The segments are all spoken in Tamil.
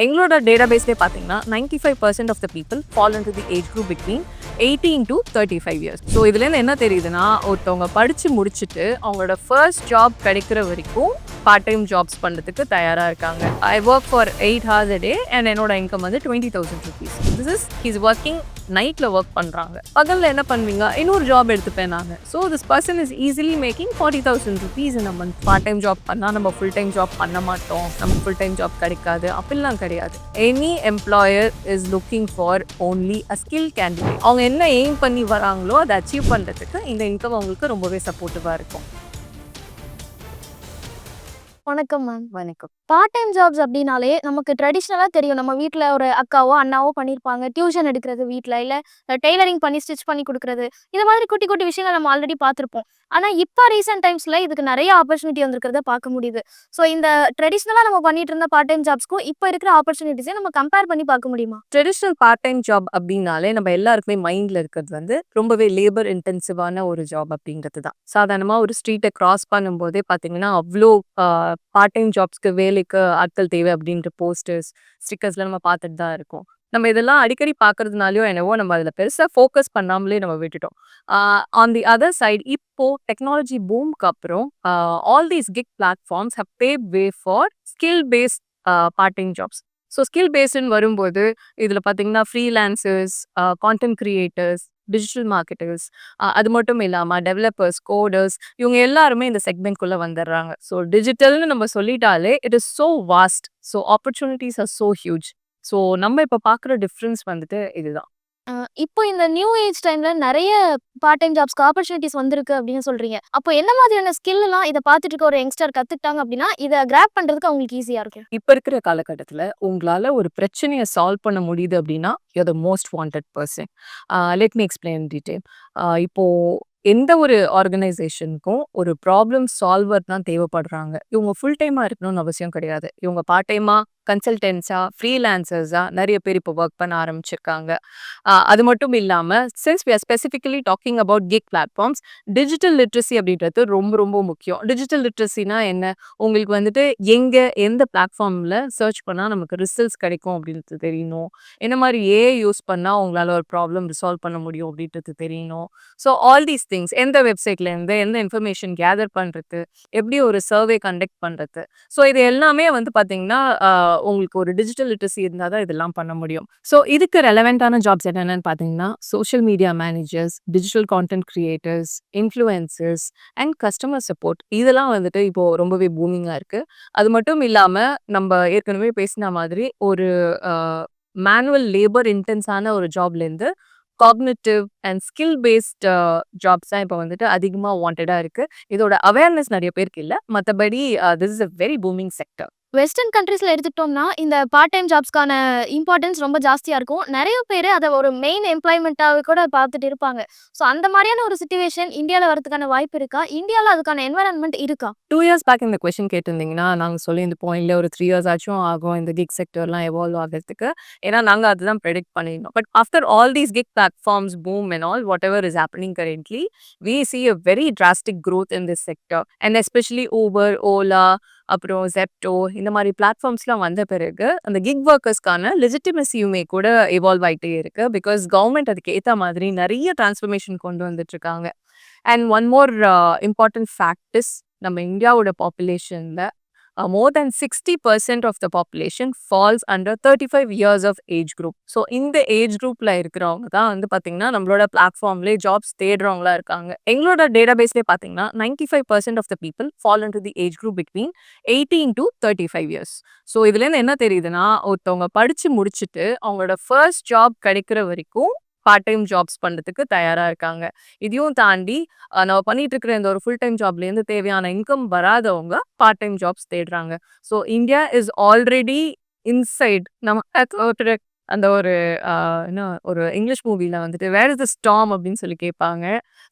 எங்களோட டேட்டாபேஸ்லேயே பார்த்தீங்கன்னா 95% of the people fall into the age group between 18 to 35 years. So இதுலேருந்து என்ன தெரியுதுன்னா, ஒருத்தவங்க படித்து முடிச்சுட்டு அவங்களோட ஃபர்ஸ்ட் ஜாப் கிடைக்கிற வரைக்கும் பார்ட் டைம் ஜாப்ஸ் பண்ணுறதுக்கு தயாராக இருக்காங்க. I work for 8 hours a day and என்னோட இன்கம் வந்து 20,000 rupees. This is he's working நைட்டில் ஒர்க் பண்ணுறாங்க. பகலில் என்ன பண்ணுவீங்க, இன்னொரு ஜாப் எடுத்துப்பேன் நான். So this person is easily making 40,000 rupees in a month. Part time job பண்ணால் நம்ம ஃபுல் டைம் ஜாப் பண்ண மாட்டோம், நமக்கு ஃபுல் டைம் ஜாப் கிடைக்காது அப்படிலாம் கிடையாது. Any employer is looking for only a skill candidate. அவங்க என்ன எய்ம் பண்ணி வராங்களோ அதை அச்சீவ் பண்ணுறதுக்கு இந்த இன்கம் அவங்களுக்கு ரொம்பவே சப்போர்ட்டிவாக இருக்கும். வணக்கம் மேம். வணக்கம். பார்ட் டைம் ஜாப்ஸ் அப்படின்னாலே நமக்கு ட்ரெடிஷ்னலாக தெரியும். நம்ம வீட்டில் ஒரு அக்காவோ அண்ணாவோ பண்ணியிருப்பாங்க. டியூஷன் எடுக்கிறது வீட்டில், இல்லை டெய்லரிங் பண்ணி ஸ்டிச் பண்ணி கொடுக்குறது, இந்த மாதிரி குட்டி குட்டி விஷயங்கள் நம்ம ஆல்ரெடி பார்த்துருப்போம். ஆனால் இப்போ ரீசெண்ட் டைம்ஸில் இதுக்கு நிறைய ஆப்பர்ச்சுனிட்டி வந்திருக்கிறத பார்க்க முடியுது. ஸோ இந்த ட்ரெடிஷ்னலாக நம்ம பண்ணிட்டு இருந்த பார்ட் டைம் ஜாப்ஸ்க்கும் இப்போ இருக்கிற ஆப்பர்ச்சுனிட்டிஸை நம்ம கம்பேர் பண்ணி பார்க்க முடியுமா? ட்ரெடிஷ்னல் பார்ட் டைம் ஜாப் அப்படின்னாலே நம்ம எல்லாருக்குமே மைண்டில் இருக்கிறது வந்து ரொம்பவே லேபர் இன்டென்சிவான ஒரு ஜாப் அப்படிங்கிறது தான். சாதாரணமாக ஒரு ஸ்ட்ரீட்டை கிராஸ் பண்ணும்போதே பார்த்தீங்கன்னா அவ்வளோ பார்ட் டைம் ஜாப்ஸ்க்கு வேலைக்கு ஆட்கள் தேவை அப்படின்ற போஸ்டர்ஸ், ஸ்டிக்கர்ஸ்லாம் நம்ம பார்த்துட்டு தான் இருக்கோம். நம்ம இதெல்லாம் அடிக்கடி பார்க்கறதுனாலயோ என்னவோ நம்ம அதில் பெருசாக ஃபோக்கஸ் பண்ணாமலே நம்ம விட்டுட்டோம். ஆன் தி அதர் சைட் இப்போ டெக்னாலஜி பூம்க்கு அப்புறம் all these gig platforms have paved way for skill based part time jobs. So skill பேஸ்டுன்னு வரும்போது இதில் பார்த்தீங்கன்னா freelancers, content creators, digital marketers, அது மட்டும் இல்லாமல் டெவலப்பர்ஸ், கோடர்ஸ், இவங்க எல்லாருமே இந்த செக்மெண்ட்குள்ளே வந்துடுறாங்க. ஸோ டிஜிட்டல்னு நம்ம சொல்லிட்டாலே it is so vast. So opportunities are so huge. So நம்ம இப்போ பார்க்குற டிஃப்ரென்ஸ் வந்துட்டு இதுதான். இப்போ இந்த நியூ ஏஜ் டைம்ல நிறைய பார்ட் டைம் ஜாப்ஸ்க்கு ஆப்பர்ச்சுனிட்டிஸ் வந்திருக்கு அப்படின்னு சொல்றீங்க. அப்போ என்ன மாதிரியான ஸ்கில் எல்லாம் இதை பார்த்துட்டு இருக்க ஒரு யங்ஸ்டர் கத்துக்கிட்டாங்க அப்படின்னா இதை கிராப் பண்றதுக்கு அவங்களுக்கு ஈஸியா இருக்கும்? இப்போ இருக்கிற காலகட்டத்தில் உங்களால் ஒரு பிரச்சனையை சால்வ் பண்ண முடியுது அப்படின்னா you are the most wanted person. Let me explain detail. இப்போ எந்த ஒரு ஆர்கனைசேஷனுக்கும் ஒரு ப்ராப்ளம் சால்வர் தான் தேவைப்படுறாங்க. இவங்க ஃபுல் டைமாக இருக்கணும்னு அவசியம் கிடையாது. இவங்க பார்ட் டைமாக கன்சல்டன்ஸாக, ஃப்ரீலான்சர்ஸாக நிறைய பேர் இப்போ ஒர்க் பண்ண ஆரம்பிச்சிருக்காங்க. அது மட்டும் இல்லாமல் since we are specifically talking about gig platforms, digital literacy அப்படின்றது ரொம்ப ரொம்ப முக்கியம். டிஜிட்டல் லிட்ரஸினா என்ன, உங்களுக்கு வந்துட்டு எந்த பிளாட்ஃபார்மில் சர்ச் பண்ணால் நமக்கு ரிசல்ட்ஸ் கிடைக்கும் அப்படின்றது தெரியணும். என்ன மாதிரி ஏஐ யூஸ் பண்ணால் உங்களால் ஒரு ப்ராப்ளம் ரிசால்வ் பண்ண முடியும் அப்படின்றது தெரியணும். ஸோ ஆல் தீஸ் திங்ஸ், எந்த வெப்சைட்லேருந்து எந்த இன்ஃபர்மேஷன் கேதர் பண்ணுறது, எப்படி ஒரு சர்வே கண்டக்ட் பண்ணுறது, ஸோ இது எல்லாமே வந்து பார்த்தீங்கன்னா உங்களுக்கு ஒரு டிஜிட்டல் லிட்ரஸி இருந்தால் தான் இதெல்லாம் பண்ண முடியும். ஸோ இதுக்கு ரெலவெண்ட்டான ஜாப்ஸ் என்னென்னு பார்த்தீங்கன்னா social media managers, digital content creators, influencers and customer support, இதெல்லாம் வந்துட்டு இப்போது ரொம்பவே பூமிங்காக இருக்குது. அது மட்டும் இல்லாமல் நம்ம ஏற்கனவே பேசின மாதிரி ஒரு மேனுவல் லேபர் இன்டென்ஸான ஒரு ஜாப்லேருந்து cognitive and skill based jobs தான் இப்போ வந்துட்டு அதிகமாக வாண்டடாக இருக்குது. இதோட அவேர்னஸ் நிறைய பேருக்கு இல்லை. மற்றபடி this is a very booming sector. Western கண்ட்ரீஸ்ல எடுத்துக்கிட்டோம்னா இந்த பார்ட் டைம் ஜாப்ஸ்க்கான இம்பார்ட்டன்ஸ் ரொம்ப ஜாஸ்தியா இருக்கும். நிறைய பேர் அதை ஒரு மெயின் எம்ப்ளாய்மெண்ட்டாக கூட பார்த்துட்டு இருப்பாங்க. ஸோ அந்த மாதிரியான ஒரு சிச்சுவேஷன் இந்தியாவில் வரதுக்கான வாய்ப்பு இருக்கா? இந்தியாவில் அதுக்கான என்வரன்மெண்ட் இருக்கா? 2 years பேக் இந்த கொஸ்டின் கேட்டிருந்தீங்கன்னா நாங்கள் சொல்லியிருந்துப்போம், இல்லை ஒரு 3 years ஆச்சும் ஆகும் இந்த கிக் செக்டர்லாம் எவால்வ் ஆகிறதுக்கு. ஏன்னா நாங்கள் அதுதான் ப்ரெடிக்ட் பண்ணியிருந்தோம். But after all these gig platforms boom and all whatever is happening currently, we see a very drastic growth in this sector and especially Uber, Ola, அப்புறம் ஜெப்டோ, இந்த மாதிரி பிளாட்ஃபார்ம்ஸ்லாம் வந்த பிறகு அந்த கிக் ஒர்க்கர்ஸ்க்கான லெஜிட்டிமசியுமே கூட எவால்வ் ஆகிட்டே இருக்கு. பிகாஸ் கவர்மெண்ட் அதுக்கு ஏற்ற மாதிரி நிறைய டிரான்ஸ்ஃபர்மேஷன் கொண்டு வந்துட்டு இருக்காங்க. And one more important fact is, நம்ம இந்தியாவோட பாப்புலேஷனில் more than 60% of the population falls under 35 years of age group. So இந்த ஏஜ் குரூப்பில் இருக்கிறவங்க தான் வந்து பார்த்தீங்கன்னா நம்மளோட பிளாட்ஃபார்ம்லேயே ஜாப்ஸ் தேடுறவங்களா இருக்காங்க. எங்களோட டேட்டாபேஸ்லேயே பார்த்தீங்கன்னா 95% of the people fall into the age group between 18 to 35 years. So இதுலேருந்து என்ன தெரியுதுன்னா, ஒருத்தவங்க படித்து முடிச்சுட்டு அவங்களோட ஃபர்ஸ்ட் ஜாப் கிடைக்கிற வரைக்கும் பார்ட் டைம் ஜாப்ஸ் பண்ணுறதுக்கு தயாராக இருக்காங்க. இதையும் தாண்டி நம்ம பண்ணிட்டு இருக்கிற இந்த ஒரு ஃபுல் டைம் ஜாப்லேருந்து தேவையான இன்கம் வராதவங்க பார்ட் டைம் ஜாப்ஸ் தேடுறாங்க. So India is already inside நம்ம அந்த ஒரு என்ன ஒரு இங்கிலீஷ் மூவில வந்துட்டு வேர் இஸ் த ஸ்டார்ம் அப்படின்னு சொல்லி கேட்பாங்க.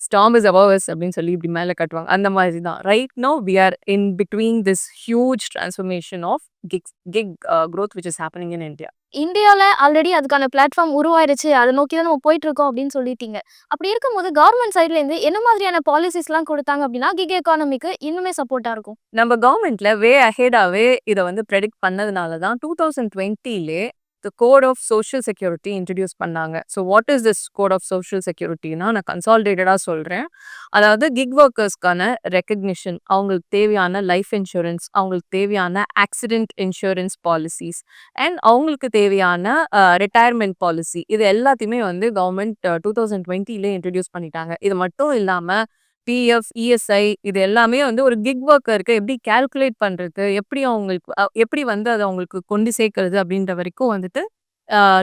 ஸ்டார்ம் இஸ் அபவ் அஸ் அப்படின்னு சொல்லி இப்படி மேல காட்டுவாங்க. அந்த மாதிரி தான். Right now we are in between this huge transformation of gig growth which is happening in India. இந்தியால ஆல்ரெடி அதுக்கான பிளாட்ஃபார்ம் உருவாயிருச்சு. அத நோக்கி தான் நம்ம போயிட்டு இருக்கோம் அப்படின்னு சொல்லிட்டீங்க. அப்படி இருக்கும்போது கவர்ன்மெண்ட் சைட்ல இருந்து என்ன மாதிரியான பாலிசிஸ்லாம் குடுத்தாங்க அப்படின்னா, கிக் எக்கானமிக்கு இன்னுமே சப்போர்ட்டா இருக்கும்? நம்ம கவர்மெண்ட்ல வே அஹெடாவே இத வந்து பிரெடிக்ட் பண்ணதுனால தான் 2020லே the code of social security introduce பண்ணாங்க. So what is this code of social செக்யூரிட்டினா நான் கன்சாலிடேட்டடா சொல்றேன். அதாவது கிக் ஒர்க்கர்ஸ்க்கான ரெகக்னிஷன், அவங்களுக்கு தேவையான லைஃப் இன்சூரன்ஸ், அவங்களுக்கு தேவையான ஆக்சிடென்ட் இன்சூரன்ஸ் பாலிசிஸ் அண்ட் அவங்களுக்கு தேவையான ரிட்டயர்மென்ட் பாலிசி இது எல்லாத்தையுமே வந்து கவர்மெண்ட் 2020லே இன்ட்ரோடியூஸ் பண்ணிட்டாங்க. இது மட்டும் இல்லாம பிஎஃப், இஎஸ்ஐ இது எல்லாமே வந்து ஒரு கிக் ஒர்க்கருக்கு எப்படி கால்குலேட் பண்றது, எப்படி அவங்களுக்கு எப்படி வந்து அத அவங்களுக்கு கொண்டு சேர்க்கிறது அப்படின்ற வரைக்கும் வந்துட்டு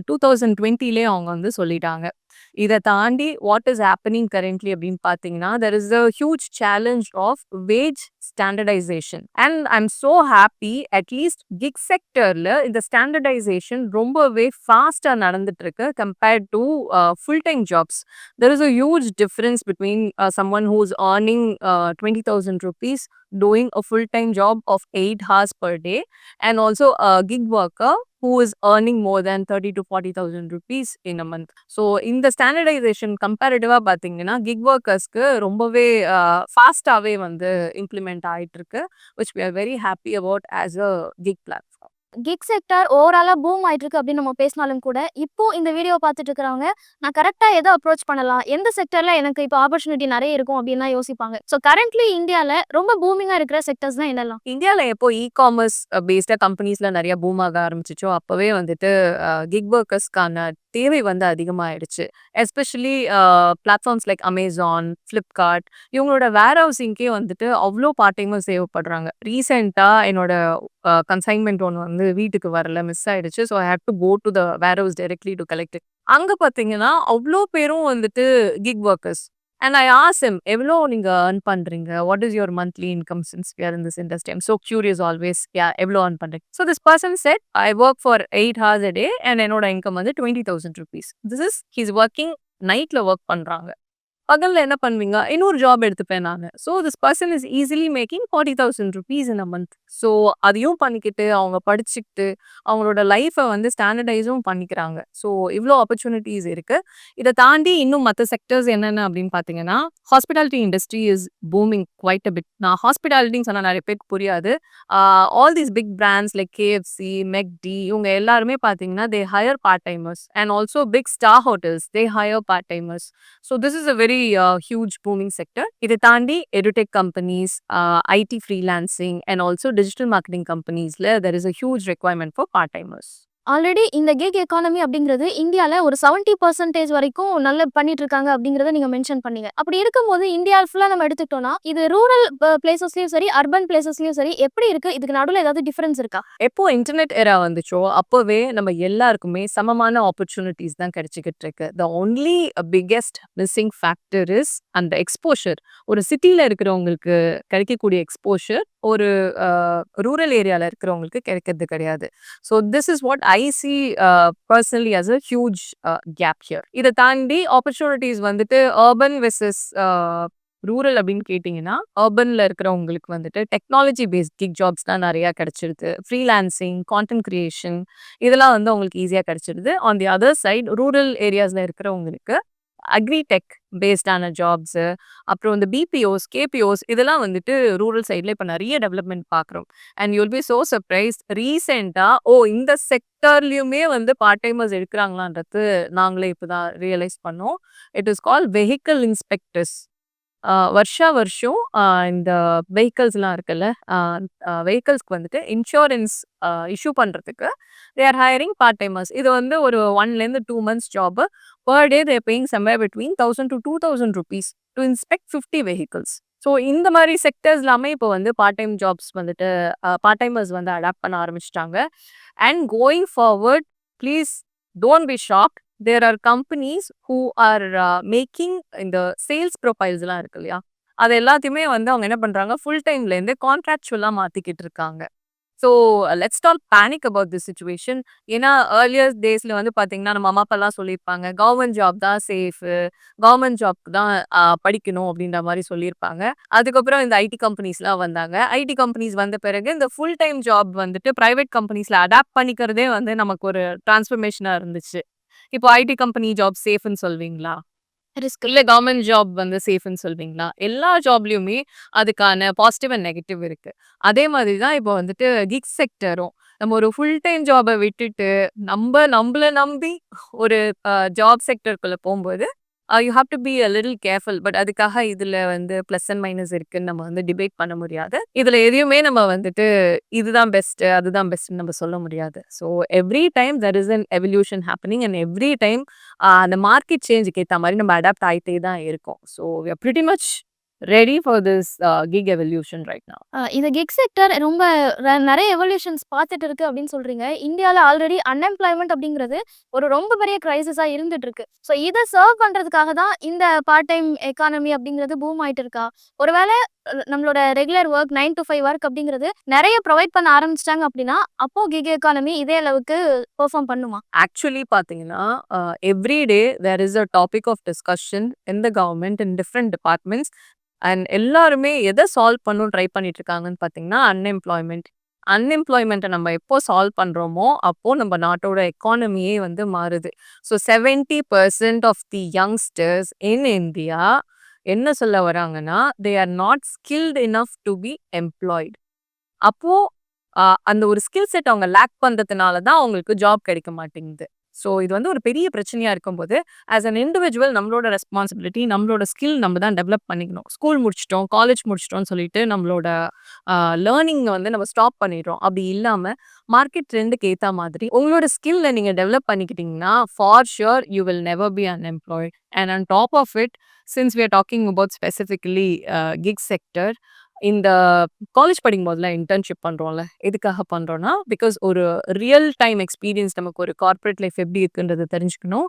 2020லே அவங்க வந்து சொல்லிட்டாங்க. இத தாண்டி வாட் இஸ் ஹேப்பனிங் கரண்ட்லி அப்படின்னு பார்த்தீங்கன்னா, there is a huge challenge of wage standardization. And I am so happy at least gig செக்டர்ல இந்த ஸ்டாண்டர்டைசேஷன் ரொம்பவே ஃபாஸ்ட்டா நடந்துட்டு இருக்கு compared to full time jobs. There is a huge difference between someone who's earning 20,000 rupees doing a full-time job of 8 hours per day and also a gig worker who is earning more than 30 to 40,000 rupees in a month. So in the standardization comparative பார்த்தீங்கன்னா gig workersக்கு ரொம்பவே ஃபாஸ்டாவே வந்து இம்ப்ளிமெண்ட் ஆயிட்டு இருக்கு which we are very happy about as a gig platform. Kick sector ஓவராலா பூம் ஆயிட்டு இருக்கு அப்படின்னு நம்ம பேசினாலும் கூட, இப்போ இந்த வீடியோ பார்த்துட்டு இருக்கிறவங்க, நான் கரெக்ட்டா எத அப்ரோச் பண்ணலாம்? எந்த செக்டர்ல எனக்கு இப்போ ஆப்பர்ச்சுனிட்டி நெறைய இருக்கும் அப்படின்னு தான் யோசிப்பாங்க. ஸோ கரண்ட்லி இந்தியால ரொம்ப பூமிங்கா இருக்கிற செக்டர்ஸ்னா என்னலாம்? இந்தியால எப்போ இ-காமர்ஸ் பேஸ்டா கம்பெனிஸ்ல நெறைய பூம் ஆக ஆரம்பிச்சுச்சோ, அப்பவே வந்துட்டு கிக் ஒர்க்கர்ஸ்க்கான தேவை வந்து அதிகமாயிடுச்சு. Especially platforms like Amazon, Flipkart இவங்களோட வேர் ஹவுசிங்க்கே வந்துட்டு அவ்ளோ பார்ட் டைமர்ஸ் தேவைப்படுறாங்க. ரீசென்ட்டா என்னோட கன்சைன்மென்ட் ஒண்ணு வந்து வீட்டுக்கு வரல, மிஸ் ஆயிடுச்சு. So I have to go to the warehouse directly to collect it. அங்க பார்த்தீங்கன்னா, அவ்ளோ பேரும் வந்துட்டு gig workers. And I asked him, "எவ்ளோ நீங்க ஏர்ன் பண்றீங்க? What is your monthly income since we are in this industry? I am so curious always. எவ்ளோ ஏர்ன் பண்றீங்க?" So this person said, "I work for 8 hours a day and என்னோட இன்கம் வந்து 20,000 rupees." This is he is working நைட்ல வொர்க் பண்றாங்க. பகல்ல என்ன பண்ணுவீங்க? இன்னொரு ஜாப் எடுத்துப்பேன் நானு. So this person is easily making 40,000 rupees in a month. So அதையும் பண்ணிக்கிட்டு, அவங்க படிச்சுக்கிட்டு, அவங்களோட லைஃப வந்து ஸ்டாண்டர்டைஸும் பண்ணிக்கிறாங்க. ஸோ இவ்ளோ ஆப்பர்ச்சுனிட்டீஸ் இருக்கு. இத தாண்டி இன்னும் மத்த செக்டர்ஸ் என்னென்ன அப்படின்னு பார்த்தீங்கன்னா, hospitality industry is booming quite a bit. நான் ஹாஸ்பிட்டாலிட்டின்னு சொன்னா நெறைய பேருக்கு புரியாது. All these big brands like KFC, McD இவங்க எல்லாருமே பார்த்தீங்கன்னா, they hire part timers and also big star hotels they hire part timers. So this is a very huge booming sector. இதை தாண்டி edtech companies, IT freelancing and also digital marketing கம்பெனிஸ்ல there is a huge requirement for part timers. Already இந்த கிக் எக்கானமி அப்படிங்கிறது இந்தியால ஒரு 70% வரைக்கும் நல்லா பண்ணிட்டு இருக்காங்க அப்படிங்கிறத நீங்க மென்ஷன் பண்ணீங்க. அப்படி இருக்கும்போது இந்தியா ஃபுல்லா நம்ம எடுத்துக்கிட்டோம்னா, இது ரூரல் பிளேசஸ்லயும் சரி, அர்பன் பிளேசஸ்லயும் சரி எப்படி இருக்கு? இதுக்கு நடுவுல ஏதாவது டிஃபரன்ஸ் இருக்கா? எப்போ இன்டர்நெட் எரா வந்துச்சோ, அப்பவே நம்ம எல்லாருக்குமே சமமான ஆப்பர்ச்சுனிட்டீஸ் தான் கிடைச்சுக்கிட்டு இருக்கு. The only biggest missing factor is அந்த எக்ஸ்போஷர். ஒரு சிட்டில இருக்கிறவங்களுக்கு கிடைக்கக்கூடிய எக்ஸ்போஷர், ஒரு ரூரல் ஏரியால இருக்கிறவங்களுக்கு கிடைக்கிறது கிடையாது. So this is what I see personally as a huge gap here. இத தாண்டி ஆப்பர்ச்சுனிட்டீஸ் வந்துட்டு அர்பன் வெர்சஸ் ரூரல் அப்படின்னு கேட்டிங்கன்னா, அர்பன்ல இருக்கிறவங்களுக்கு வந்துட்டு டெக்னாலஜி பேஸ்ட் கிக் ஜாப்ஸ் தான் நெறையா கிடைச்சிருது. ஃப்ரீலான்சிங், கான்டென்ட் கிரியேஷன் இதெல்லாம் வந்து அவங்களுக்கு ஈஸியா கிடைச்சிருது. On the other side rural ஏரியாஸ்ல இருக்கிறவங்களுக்கு அக்ரிடெக் பேஸ்டான ஜாப்ஸு, அப்புறம் இந்த பிபிஓஸ், கேபிஓஸ் இதெல்லாம் வந்துட்டு ரூரல் சைட்ல இப்ப நெறைய டெவலப்மெண்ட் பார்க்குறோம். And you will be so surprised ரீசென்ட்டா இந்த செக்டார்லயுமே வந்து பார்ட் டைமர்ஸ் எடுக்குறாங்களான்றது நாங்களே இப்ப தான் ரியலைஸ் பண்ணோம். It is called vehicle inspectors. வருஷா வருஷம் இந்த வெஹிக்கிள்ஸ்லாம் இருக்குல்ல, வெஹிக்கிள்ஸ்க்கு வந்துட்டு இன்சூரன்ஸ் இஷ்யூ பண்றதுக்கு they are hiring part timers. இது வந்து ஒரு 1லேருந்து 2 months job. Per day they are paying somewhere between 1000 to 2000 rupees to inspect 50 vehicles. So இந்த மாதிரி செக்டர்ஸ் எல்லாமே இப்போ வந்து பார்ட் டைம் ஜாப்ஸ் வந்துட்டு பார்ட் டைமர்ஸ் வந்து அடாப்ட் பண்ண ஆரம்பிச்சிட்டாங்க. And going forward please don't be shocked. There are companies who are making இந்த சேல்ஸ் ப்ரொஃபைல்ஸ்லாம் இருக்கு இல்லையா? அது எல்லாத்தையுமே வந்து அவங்க என்ன பண்றாங்க, ஃபுல் டைம்லேருந்து கான்ட்ராக்சுவலா மாத்திக்கிட்டு இருக்காங்க. So let's not panic about this situation. ஏன்னா ஏர்லியர் டேஸ்ல வந்து பார்த்தீங்கன்னா, நம்ம அம்மா அப்பாலாம் சொல்லியிருப்பாங்க. கவர்மெண்ட் ஜாப் தான் சேஃபு. கவர்மெண்ட் ஜாப்க்கு தான் படிக்கணும் அப்படின்ற மாரி சொல்லியிருப்பாங்க. அதுக்கப்புறம் இந்த ஐடி கம்பெனிஸ்லாம் வந்தாங்க. ஐடி கம்பெனிஸ் வந்த பிறகு இந்த ஃபுல் டைம் ஜாப் வந்துட்டு பிரைவேட் கம்பெனிஸ்ல அடாப்ட் பண்ணிக்கிறதே வந்து நமக்கு ஒரு டிரான்ஸ்ஃபர்மேஷனா இருந்துச்சு. இப்போ ஐடி கம்பெனி ஜாப் சேஃப்ன்னு சொல்வீங்களா? ரிஸ்க். இல்ல கவர்மெண்ட் ஜாப் வந்து சேஃப்ன்னு சொல்வீங்களா? எல்லா ஜாப்லயுமே அதுக்கான பாசிட்டிவ் அண்ட் நெகட்டிவ் இருக்கு. அதே மாதிரி தான் இப்போ வந்துட்டு கிக் செக்டரும். நம்ம ஒரு ஃபுல் டைம் ஜாப விட்டுட்டு, நம்பள நம்பி ஒரு ஜாப் செக்டர்க்குள்ள போம்போது, you have to be a little careful. But அதுக்காக இதுல வந்து பிளஸ் அண்ட் மைனஸ் இருக்குன்னு நம்ம வந்து டிபேட் பண்ண முடியாது. இதுல எதையுமே நம்ம வந்துட்டு இதுதான் பெஸ்ட்டு, அதுதான் பெஸ்ட்டுன்னு நம்ம சொல்ல முடியாது. So every time there is an evolution happening and every time அந்த மார்க்கெட் சேஞ்சுக்கு ஏத்த மாரி நம்ம அடாப்ட் ஆயிட்டே தான் இருக்கோம். So we are pretty much ready for this gig evolution right now. இந்த கிக் செக்டர் ரொம்ப நெறைய எவல்யூஷன்ஸ் பார்த்துட்டு இருக்கு அப்படின்னு சொல்றீங்க. இந்தியால ஆல்ரெடி அன்எம்ப்ளாய்மென்ட் அப்படிங்கிறது ஒரு ரொம்ப பெரிய கிரைசிஸா இருந்துட்டு இருக்கு. ஸோ இத சர்வ் பண்றதுக்காக தான் இந்த பார்ட் டைம் எக்கானமி அப்படிங்கிறது பூம் ஆயிட்டு இருக்கா? ஒருவேள நம்மளோட ரெகுலர் ஒர்க் 9 to 5 ஒர்க் அப்படிங்கிறது நெறைய ப்ரொவைட் பண்ண ஆரம்பிச்சுட்டாங்க அப்படின்னா, அப்போ கிக் எக்கானமி இதே அளவுக்கு பெர்ஃபார்ம் பண்ணுமா? ஆக்சுவலி பார்த்தீங்கன்னா, every day there is a topic of discussion in the government in different departments. And எல்லாருமே எத சால்வ் பண்ணணும்னு ட்ரை பண்ணிட்டு இருக்காங்கன்னு பார்த்தீங்கன்னா, அன்எம்ப்ளாய்மென்ட். அன்எம்ப்ளாய்மென்ட்ட நம்ம எப்போ சால்வ் பண்றோமோ, அப்போ நம்ம நாட்டோட எக்கானமியே வந்து மாறுது. So 70% of the youngsters in India என்ன சொல்ல வராங்கன்னா, they are not skilled enough to be employed. அப்போ அந்த ஒரு ஸ்கில் செட் அவங்க லேக் பண்றதுனால தான் அவங்களுக்கு ஜாப் கிடைக்க மாட்டேங்குது. ஸோ இது வந்து ஒரு பெரிய பிரச்சனையா இருக்கும்போது, ஆஸ் அன் இண்டிவிஜுவல் நம்மளோட ரெஸ்பான்சிபிலிட்டி, நம்மளோட ஸ்கில் நம்ம தான் டெவலப் பண்ணிக்கணும். ஸ்கூல் முடிச்சுட்டோம், காலேஜ் முடிச்சுட்டோம்னு சொல்லிட்டு நம்மளோட லேர்னிங்க வந்து நம்ம ஸ்டாப் பண்ணிடுறோம். அப்படி இல்லாம மார்க்கெட் ட்ரெண்டுக்கு ஏத்த மாதிரி உங்களோட ஸ்கில்ல நீங்க டெவலப் பண்ணிக்கிட்டீங்கன்னா, for sure you will never be unemployed. And on top of it, since we are talking about specifically gig sector, இந்த காலேஜ் படிக்கும்போதெல்லாம் இன்டர்ன்ஷிப் பண்றோம்ல. எதுக்காக பண்றோம்னா, பிகாஸ் ஒரு ரியல் டைம் எக்ஸ்பீரியன்ஸ் நமக்கு ஒரு கார்ப்பரேட் லைஃப் எப்படி இருக்குன்றத தெரிஞ்சுக்கணும்.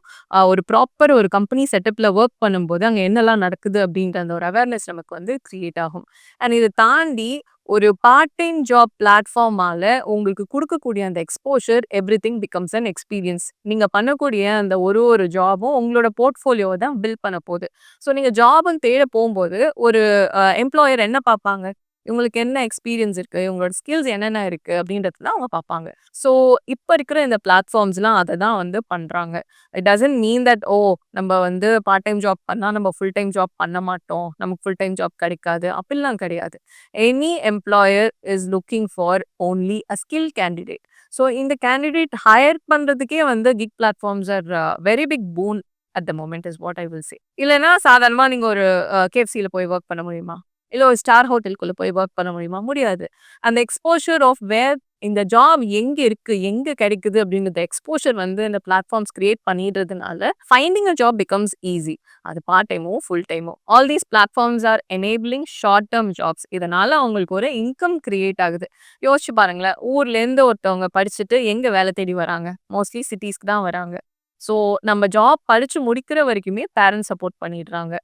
ஒரு ப்ராப்பர் ஒரு கம்பெனி செட்டப்ல வொர்க் பண்ணும்போது, அங்க என்னலாம் நடக்குது அப்படின்ற அந்த ஒரு அவேர்னஸ் நமக்கு வந்து கிரியேட் ஆகும். அண்ட் இத தாண்டி ஒரு பார்ட் டைம் ஜாப் பிளாட்ஃபார்மால உங்களுக்கு குடுக்கக்கூடிய அந்த exposure everything becomes an experience. நீங்க பண்ணக்கூடிய அந்த ஒரு ஜாபும் உங்களோட போர்ட்ஃபோலியோவ தான் பில்ட் பண்ண போது. ஸோ நீங்க ஜாப்ன்னு தேட போம்போது, ஒரு எம்ப்ளாயர் என்ன பார்ப்பாங்க? இவங்களுக்கு என்ன எக்ஸ்பீரியன்ஸ் இருக்கு? இவங்களோட ஸ்கில்ஸ் என்னென்ன இருக்கு? அப்படின்றது தான் அவங்க பார்ப்பாங்க. ஸோ இப்ப இருக்கிற இந்த பிளாட்ஃபார்ம்ஸ்லாம் அத தான் வந்து பண்றாங்க. இட் டசன்ட் மீன் தட் நம்ம வந்து பார்ட் டைம் ஜாப் பண்ணா நம்ம ஃபுல் டைம் ஜாப் பண்ண மாட்டோம். நமக்கு ஃபுல் டைம் ஜாப் கிடைக்காது. அப்படிலாம் கிடையாது. Any employer is looking for only a skill candidate. So இந்த கேண்டிடேட் ஹையர் பண்றதுக்கே வந்து gig platforms are very big boon at the moment is what I will say. இல்லன்னா சாதாரணமா நீங்க ஒரு KFCல போய் வொர்க் பண்ண முடியுமா? இல்ல ஒரு ஸ்டார் ஹோட்டலுக்குள்ள போய் வொர்க் பண்ண முடியுமா? முடியாது. அந்த எக்ஸ்போஷர் ஆஃப் வேர் இந்த ஜாப் எங்க இருக்கு? எங்க கிடைக்குது? அப்படின்றத எக்ஸ்போஷர் வந்து இந்த பிளாட்ஃபார்ம்ஸ் கிரியேட் பண்ணிடுறதுனால, finding a job becomes easy. அது பார்ட் டைமோ, ஃபுல் டைமோ. All these platforms are enabling short term jobs. இதனால அவங்களுக்கு ஒரு இன்கம் கிரியேட் ஆகுது. யோசிச்சு பாருங்களேன். ஊர்லேருந்து ஒருத்தவங்க படிச்சுட்டு எங்க வேலை தேடி வராங்க? மோஸ்ட்லி சிட்டீஸ்க்கு தான் வராங்க. ஸோ நம்ம ஜாப் படிச்சு முடிக்கிற வரைக்குமே பேரண்ட்ஸ் சப்போர்ட் பண்ணிடுறாங்க.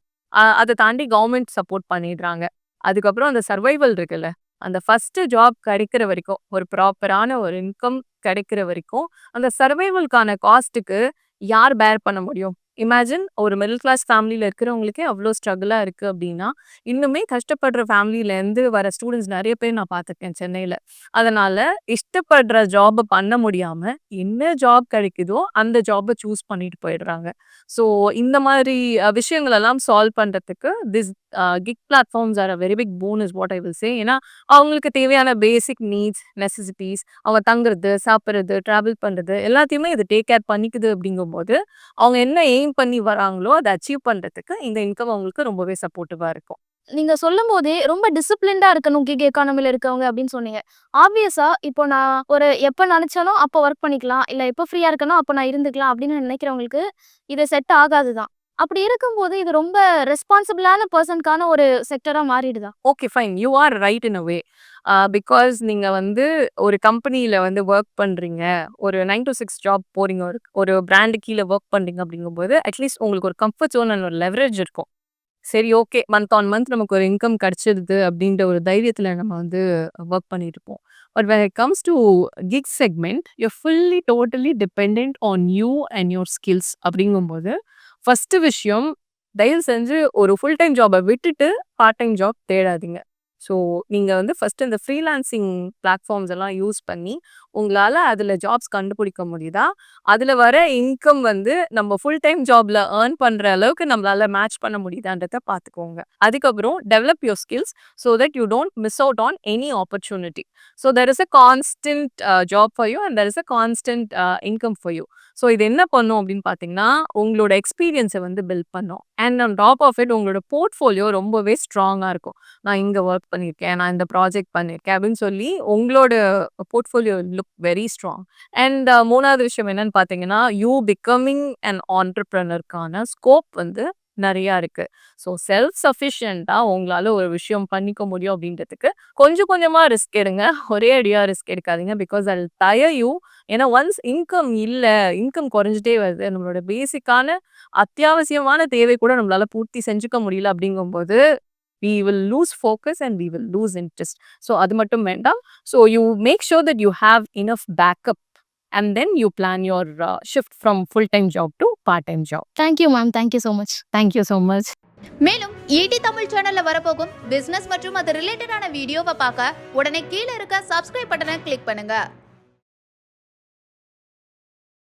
அத தாண்டி கவர்மெண்ட் சப்போர்ட் பண்ணிடுறாங்க. அதுக்கப்புறம் அந்த சர்வைவல் இருக்குல்ல, அந்த ஃபர்ஸ்ட்டு ஜாப் கிடைக்கிற வரைக்கும், ஒரு ப்ராப்பரான ஒரு இன்கம் கிடைக்கிற வரைக்கும், அந்த சர்வைவல்க்கான காஸ்ட்டுக்கு யார் பேர் பண்ண முடியும்? இமேஜின் ஒரு மிடில் கிளாஸ் ஃபேமிலில இருக்கிறவங்களுக்கே அவ்ளோ ஸ்ட்ரகிளா இருக்கு அப்டின்னா, இன்னுமே கஷ்டப்படுற ஃபேமிலிலேருந்து வர ஸ்டூடண்ட்ஸ் நெறைய பேர் நான் பார்த்துருக்கேன் சென்னையில. அதனால இஷ்டப்படுற ஜாப்ப பண்ண முடியாம, என்ன ஜாப் கிடைக்குதோ அந்த ஜாப்ப சூஸ் பண்ணிட்டு போயிடுறாங்க. ஸோ இந்த மாதிரி விஷயங்கள் எல்லாம் சால்வ் பண்றதுக்கு gig platforms are a very big boon is what I will say. ஏன்னா, அவங்களுக்கு தேவையான பேசிக் நீட்ஸ், நெசசிட்டீஸ், அவங்க தங்குறது, சாப்பிடுறது, டிராவல் பண்றது எல்லாத்தையுமே இது டேக் கேர் பண்ணிக்குது அப்படிங்கும்போது, அவங்க என்ன எய்ம் பண்ணி வராங்களோ, அத அச்சீவ் பண்றதுக்கு இந்த இன்கம் அவங்களுக்கு ரொம்பவே சப்போர்ட்டிவா இருக்கும். நீங்க சொல்லும்போதே ரொம்ப டிசிப்ளின்டா இருக்கணும் கிக் எக்கானமில இருக்கவங்க அப்படின்னு சொன்னீங்க. ஆப்வியஸா இப்போ நான் ஒரு எப்ப நெனச்சாலும் அப்ப ஒர்க் பண்ணிக்கலாம். இல்ல எப்ப ஃப்ரீயா இருக்கனோ அப்ப நான் இருந்துக்கலாம் அப்படின்னு நினைக்கிறவங்களுக்கு இது செட் ஆகாது தான். அப்படி இருக்கும்போது இது ரொம்ப ரெஸ்பான்சிபிளான பெர்சனுக்கான ஒரு செக்டரா மாறிடுதா? Okay fine. You are right in a way. Because நீங்க வந்து ஒரு கம்பெனியில வந்து வொர்க் பண்றீங்க. ஒரு 9 டூ 6 ஜாப் போறீங்க. ஒரு ஒரு பிராண்ட் கீழ வொர்க் பண்றீங்க அப்படிங்கும்போது, அட்லீஸ்ட் உங்களுக்கு ஒரு கம்ஃபர்ட் ஜோன் அண்ட் ஒரு லெவரேஜ் இருக்கும். சரி ஓகே. மந்த் ஆன் மந்த் நமக்கு ஒரு இன்கம் கிடைச்சிருது அப்படின்ற ஒரு தைரியத்துல நம்ம வந்து வொர்க் பண்ணிட்டு இருப்போம். But when it comes to gig segment, you're fully totally dependent on you and your skills அப்படிங்கும்போது, ஃபர்ஸ்ட் விஷயம் தயவு செஞ்சு ஒரு ஃபுல் டைம் ஜாப விட்டுட்டு பார்ட் டைம் ஜாப் தேடாதீங்க. ஸோ நீங்க வந்து ஃபர்ஸ்ட் இந்த ஃப்ரீலான்சிங் பிளாட்ஃபார்ம்ஸ் எல்லாம் யூஸ் பண்ணி, உங்களால அதுல ஜாப்ஸ் கண்டுபிடிக்க முடியுதா? அதுல வர இன்கம் வந்து நம்ம ஃபுல் டைம் ஜாப்ல ஏர்ன் பண்ற அளவுக்கு நம்மளால மேட்ச் பண்ண முடியுதான்றத பார்த்துக்கோங்க. அதுக்கப்புறம் develop your skills so that you don't miss out on any opportunity. So there is a constant job for you and there is a constant income for you. So இது என்ன பண்ணும் அப்படின்னு பார்த்தீங்கன்னா, உங்களோட எக்ஸ்பீரியன்ஸை வந்து பில்ட் பண்ணும். And on top of it உங்களோட போர்ட்ஃபோலியோ ரொம்பவே ஸ்ட்ராங்கா இருக்கும். நான் இங்க ஒர்க் பண்ணியிருக்கேன், நான் இந்த ப்ராஜெக்ட் பண்ணியிருக்கேன் அப்படின்னு சொல்லி உங்களோட portfolio look very strong. And 3வது விஷயம் என்னன்னு பார்த்தீங்கன்னா, யூ பிகமிங் அன் ஆன்டர்பிரினருக்கான ஸ்கோப் வந்து நெறையா இருக்கு. ஸோ செல்ஃப் சஃபிஷியன்ட்டா உங்களால ஒரு விஷயம் பண்ணிக்க முடியும் அப்படின்றதுக்கு கொஞ்சம் கொஞ்சமா ரிஸ்க் எடுங்க. ஒரே அடியா ரிஸ்க் எடுக்காதீங்க. Because that will tire you. ஏன்னா ஒன்ஸ் இன்கம் இல்ல, இன்கம் குறைஞ்சிட்டே வருது. நம்மளோட பேசிக்கான அத்தியாவசியமான தேவை கூட நம்மளால பூர்த்தி செஞ்சுக்க முடியல அப்படிங்கும்போது, we will lose focus and we will lose interest. So அது மட்டும் வேண்டாம். So you make sure that you have enough backup and then you plan your shift from full-time job to part-time job. Thank you ma'am. Thank you so much. Thank you so much. மேலும் ஈடி தமிழ் சேனல்ல வரப்போகும் பிசினஸ் மற்றும் அது ரிலேட்டடான வீடியோவை பார்க்க உடனே கீழே இருக்க சப்ஸ்கிரைப் பட்டனை கிளிக் பண்ணுங்க.